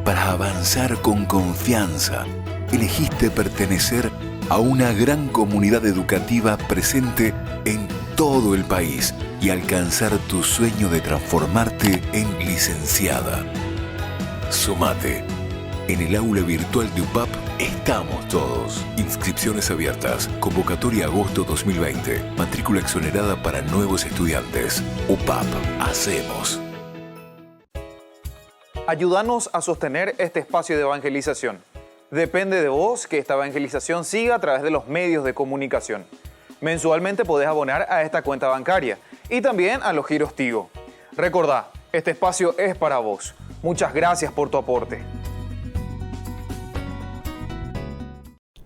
[SPEAKER 6] Para avanzar con confianza, elegiste pertenecer a una gran comunidad educativa presente en todo el país y alcanzar tu sueño de transformarte en licenciada. Sumate. En el aula virtual de UPAP estamos todos. Inscripciones abiertas. Convocatoria agosto 2020. Matrícula exonerada para nuevos estudiantes. UPAP. Hacemos.
[SPEAKER 8] Ayúdanos a sostener este espacio de evangelización. Depende de vos que esta evangelización siga a través de los medios de comunicación. Mensualmente podés abonar a esta cuenta bancaria y también a los giros Tigo. Recordá, este espacio es para vos. Muchas gracias por tu aporte.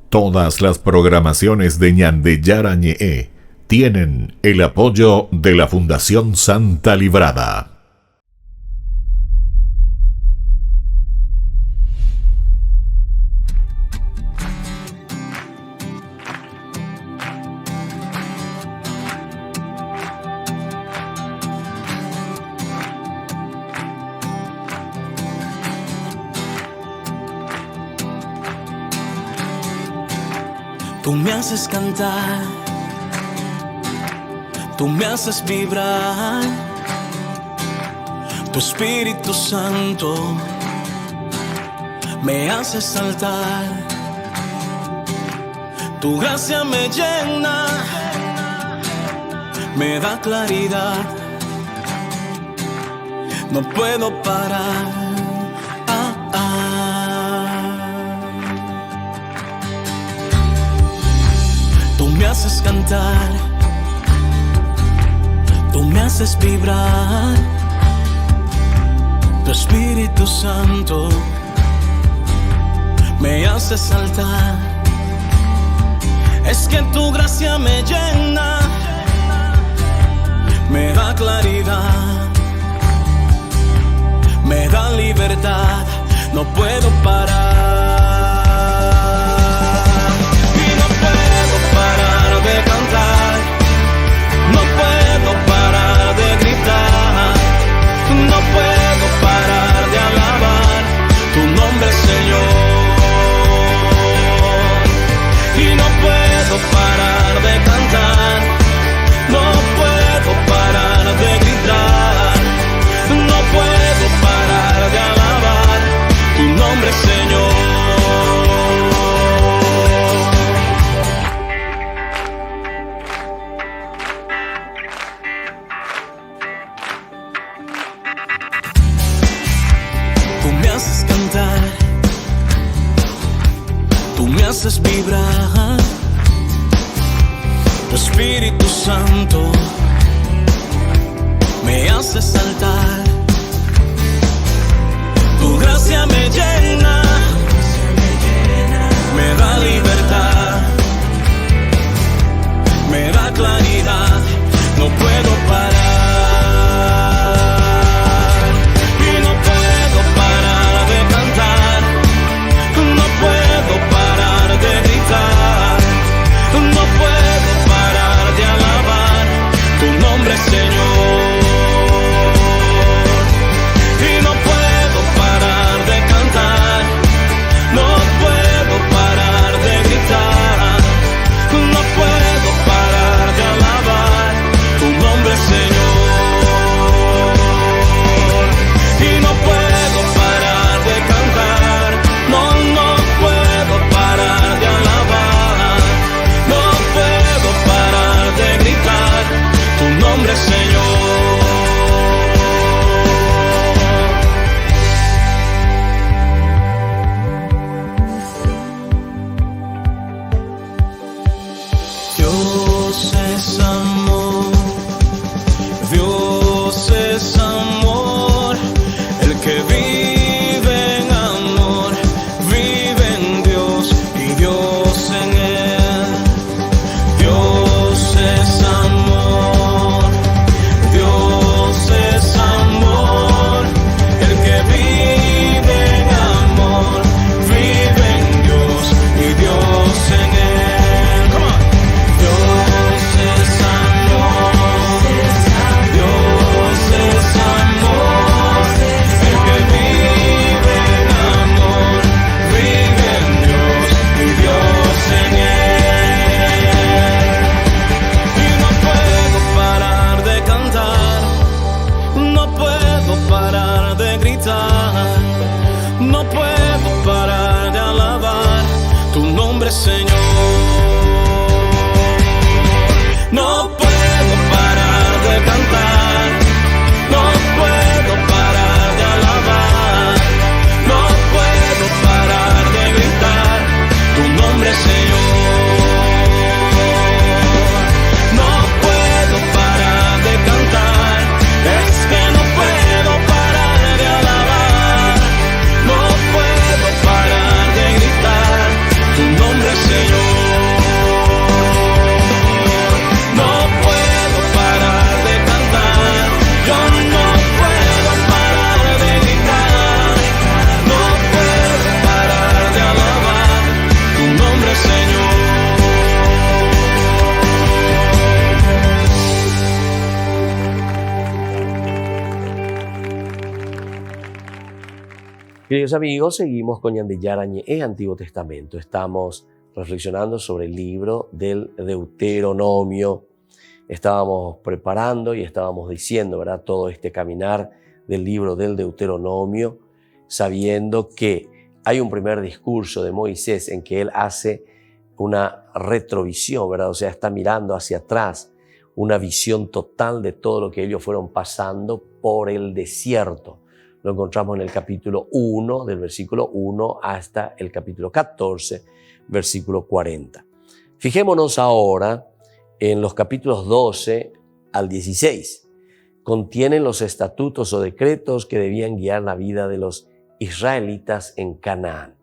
[SPEAKER 2] Todas las programaciones de Ñande Yarañé tienen el apoyo de la Fundación Santa Librada.
[SPEAKER 9] Tú me haces cantar, Tú me haces vibrar, tu Espíritu Santo me hace saltar, tu gracia me llena, me da claridad, no puedo parar. Tú me haces cantar, tú me haces vibrar, tu Espíritu Santo me hace saltar. Es que tu gracia me llena, me da claridad, me da libertad, no puedo parar. Y no puedo parar de cantar, no puedo parar de gritar, no puedo parar de alabar tu nombre, Señor. Y no puedo parar de cantar, no puedo parar de gritar, no puedo parar de alabar tu nombre, Señor. Tú me haces cantar, tú me haces vibrar, tu Espíritu Santo me hace saltar, tu gracia me llena, me da libertad, me da claridad, no puedo parar. Y no puedo parar de cantar, no puedo parar de gritar, no puedo parar de alabar tu nombre, Señor. Y no puedo parar de cantar, no puedo parar de gritar, no puedo parar de alabar tu nombre, Señor. Y no puedo parar de cantar, no puedo parar de alabar, no puedo parar de gritar tu nombre, Señor. Dios es amor, Dios es amor, el que vive en amor, vive en Dios y Dios en él. Dios es amor, Dios es amor, el que vive en amor, vive en Dios y Dios en él. Come on. Dios es amor, Dios es amor, el que vive en amor, vive en Dios y Dios en él. Y no puedo parar de cantar, no puedo parar de gritar, no puedo parar de alabar tu nombre, Señor. No puedo parar de cantar, no puedo parar de alabar, no puedo parar de gritar tu nombre, Señor. No puedo parar de cantar, es que no puedo parar de alabar, no puedo parar de gritar tu nombre, Señor. No puedo parar de cantar, yo no puedo parar de gritar, no puedo parar de alabar tu nombre, Señor.
[SPEAKER 3] Queridos amigos, seguimos con Ñandillara Ñe'e, Antiguo Testamento. Estamos reflexionando sobre el libro del Deuteronomio. estábamos preparando y estábamos diciendo, ¿verdad?, todo este caminar del libro del Deuteronomio, sabiendo que hay un primer discurso de Moisés en que él hace una retrovisión, ¿verdad? O sea, está mirando hacia atrás, una visión total de todo lo que ellos fueron pasando por el desierto. Lo encontramos en el capítulo 1, del versículo 1 hasta el capítulo 14, versículo 40. Fijémonos ahora en los capítulos 12 al 16. Contienen los estatutos o decretos que debían guiar la vida de los israelitas en Canaán.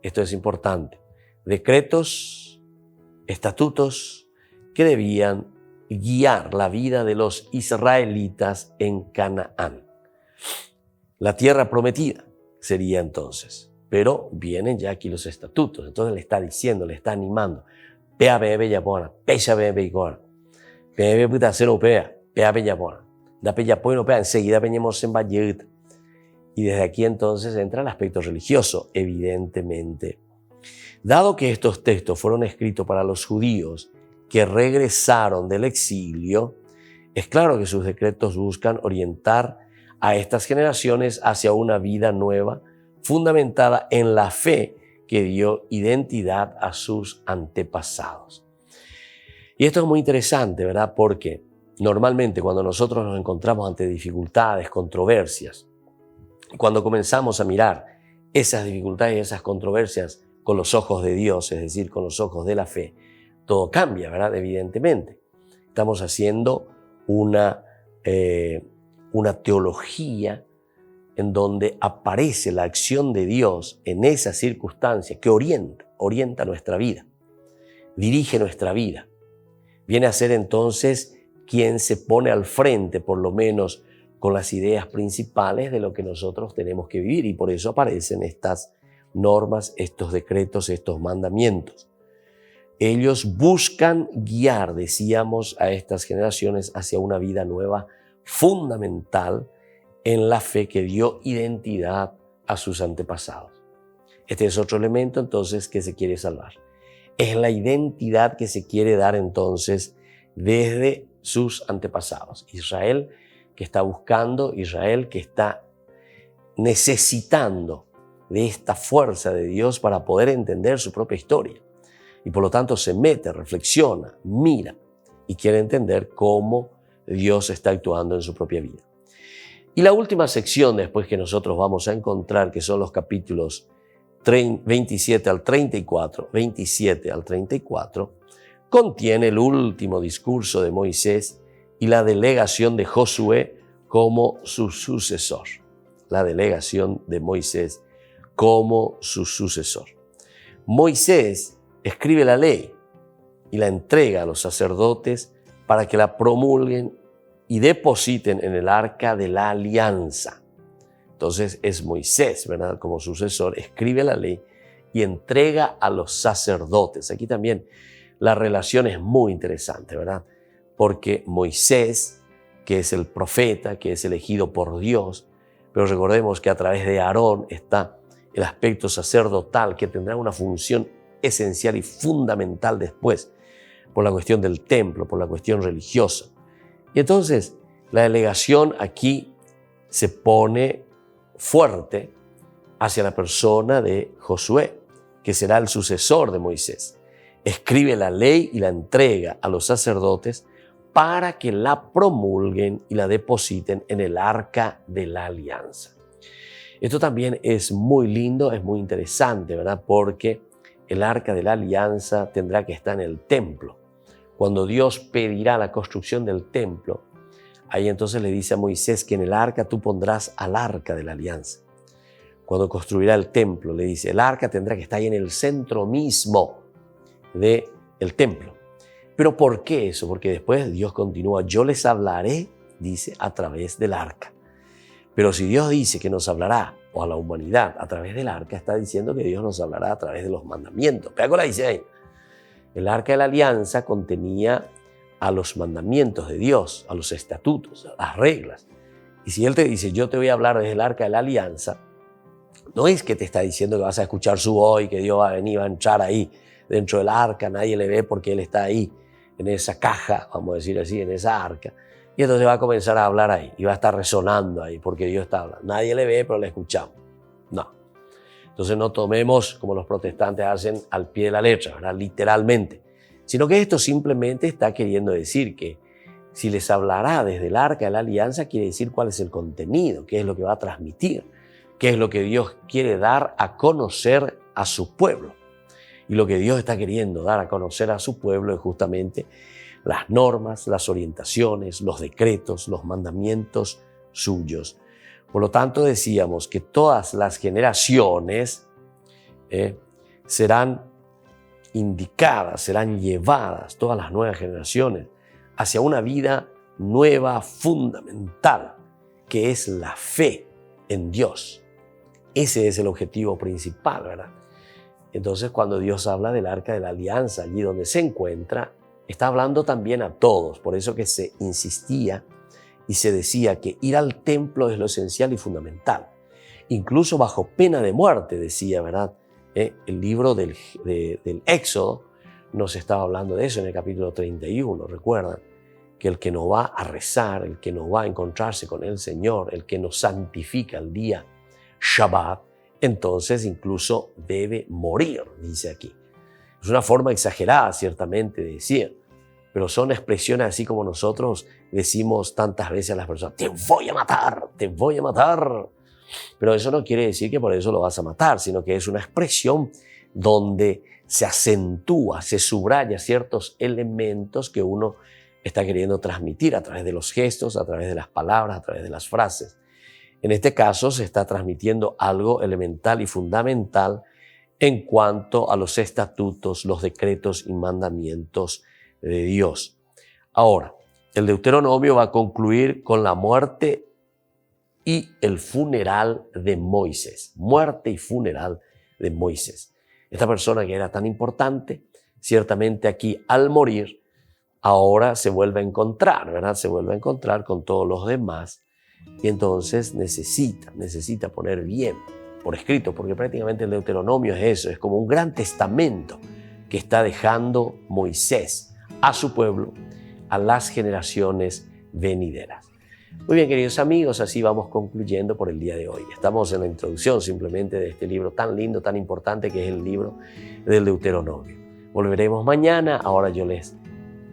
[SPEAKER 3] Esto es importante. Decretos, estatutos que debían guiar la vida de los israelitas en Canaán. La tierra prometida sería entonces. Pero vienen ya aquí los estatutos. Entonces le está diciendo, le está animando. Pea bebe yapona, pecha bebe igual. Bebe puta cero pea, pea bebe yapona. Da pella no pea, enseguida peñemos en Vallet. Y desde aquí entonces entra el aspecto religioso, evidentemente. Dado que estos textos fueron escritos para los judíos que regresaron del exilio, es claro que sus decretos buscan orientar a estas generaciones hacia una vida nueva, fundamentada en la fe que dio identidad a sus antepasados. Y esto es muy interesante, ¿verdad? Porque normalmente cuando nosotros nos encontramos ante dificultades, controversias, cuando comenzamos a mirar esas dificultades y esas controversias con los ojos de Dios, es decir, con los ojos de la fe, todo cambia, ¿verdad? Evidentemente. Estamos haciendo una teología en donde aparece la acción de Dios en esa circunstancia que orienta nuestra vida, dirige nuestra vida. Viene a ser entonces quien se pone al frente, por lo menos con las ideas principales de lo que nosotros tenemos que vivir, y por eso aparecen estas normas, estos decretos, estos mandamientos. Ellos buscan guiar, decíamos, a estas generaciones hacia una vida nueva, fundamental en la fe que dio identidad a sus antepasados. Este es otro elemento entonces que se quiere salvar. Es la identidad que se quiere dar entonces desde sus antepasados. Israel que está buscando, Israel que está necesitando de esta fuerza de Dios para poder entender su propia historia. Y por lo tanto se mete, reflexiona, mira y quiere entender cómo Dios está actuando en su propia vida. Y la última sección después que nosotros vamos a encontrar, que son los capítulos 27 al 34, contiene el último discurso de Moisés y la delegación de Josué como su sucesor. La delegación de Moisés como su sucesor. Moisés escribe la ley y la entrega a los sacerdotes para que la promulguen y depositen en el arca de la alianza. Entonces es Moisés, ¿verdad?, como sucesor, escribe la ley y entrega a los sacerdotes. Aquí también la relación es muy interesante, ¿verdad? Porque Moisés, que es el profeta, que es elegido por Dios, pero recordemos que a través de Aarón está el aspecto sacerdotal que tendrá una función esencial y fundamental después, por la cuestión del templo, por la cuestión religiosa. Y entonces la delegación aquí se pone fuerte hacia la persona de Josué, que será el sucesor de Moisés. Escribe la ley y la entrega a los sacerdotes para que la promulguen y la depositen en el arca de la alianza. Esto también es muy lindo, es muy interesante, ¿verdad? Porque el arca de la alianza tendrá que estar en el templo. Cuando Dios pedirá la construcción del templo, ahí entonces le dice a Moisés que en el arca tú pondrás al arca de la alianza. Cuando construirá el templo, le dice, el arca tendrá que estar ahí en el centro mismo del templo. ¿Pero por qué eso? Porque después Dios continúa, yo les hablaré, dice, a través del arca. Pero si Dios dice que nos hablará, o a la humanidad, a través del arca, está diciendo que Dios nos hablará a través de los mandamientos. Pega con la dice ahí. El arca de la alianza contenía a los mandamientos de Dios, a los estatutos, a las reglas. Y si Él te dice, yo te voy a hablar desde el arca de la alianza, no es que te está diciendo que vas a escuchar su voz y que Dios va a venir, va a entrar ahí dentro del arca, nadie le ve porque Él está ahí. en esa caja, vamos a decir así, en esa arca, y entonces va a comenzar a hablar ahí, y va a estar resonando ahí, porque Dios está hablando. Nadie le ve, pero le escuchamos. No. Entonces no tomemos, como los protestantes hacen, al pie de la letra, ¿verdad? Literalmente, sino que esto simplemente está queriendo decir que si les hablará desde el arca de la alianza, quiere decir cuál es el contenido, qué es lo que va a transmitir, qué es lo que Dios quiere dar a conocer a su pueblo. Y lo que Dios está queriendo dar a conocer a su pueblo es justamente las normas, las orientaciones, los decretos, los mandamientos suyos. Por lo tanto, decíamos que todas las generaciones serán indicadas, serán llevadas, todas las nuevas generaciones, hacia una vida nueva, fundamental, que es la fe en Dios. Ese es el objetivo principal, ¿verdad? Entonces, cuando Dios habla del arca de la alianza, allí donde se encuentra, está hablando también a todos. Por eso que se insistía y se decía que ir al templo es lo esencial y fundamental. Incluso bajo pena de muerte, decía, ¿verdad? El libro del Éxodo nos estaba hablando de eso en el capítulo 31, recuerdan, que el que no va a rezar, el que no va a encontrarse con el Señor, el que no santifica el día Shabbat, entonces incluso debe morir, dice aquí. Es una forma exagerada, ciertamente, de decir, pero son expresiones así como nosotros decimos tantas veces a las personas: te voy a matar, te voy a matar. Pero eso no quiere decir que por eso lo vas a matar, sino que es una expresión donde se acentúa, se subraya ciertos elementos que uno está queriendo transmitir a través de los gestos, a través de las palabras, a través de las frases. En este caso se está transmitiendo algo elemental y fundamental en cuanto a los estatutos, los decretos y mandamientos de Dios. Ahora, el Deuteronomio va a concluir con la muerte y el funeral de Moisés. Muerte y funeral de Moisés. Esta persona que era tan importante, ciertamente aquí al morir, ahora se vuelve a encontrar, ¿verdad? Se vuelve a encontrar con todos los demás y entonces necesita poner bien por escrito, porque prácticamente el Deuteronomio es eso, es como un gran testamento que está dejando Moisés a su pueblo, a las generaciones venideras. Muy bien, queridos amigos, así vamos concluyendo por el día de hoy. Estamos en la introducción simplemente de este libro tan lindo, tan importante que es el libro del Deuteronomio. Volveremos mañana. Ahora yo les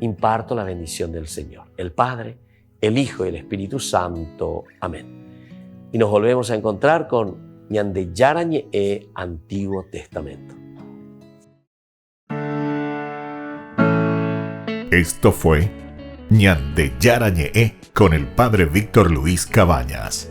[SPEAKER 3] imparto la bendición del Señor, el Padre, el Hijo y el Espíritu Santo. Amén. Y nos volvemos a encontrar con Ñande Yarañe Antiguo Testamento.
[SPEAKER 2] Esto fue Ñande Yarañe con el Padre Víctor Luis Cabañas.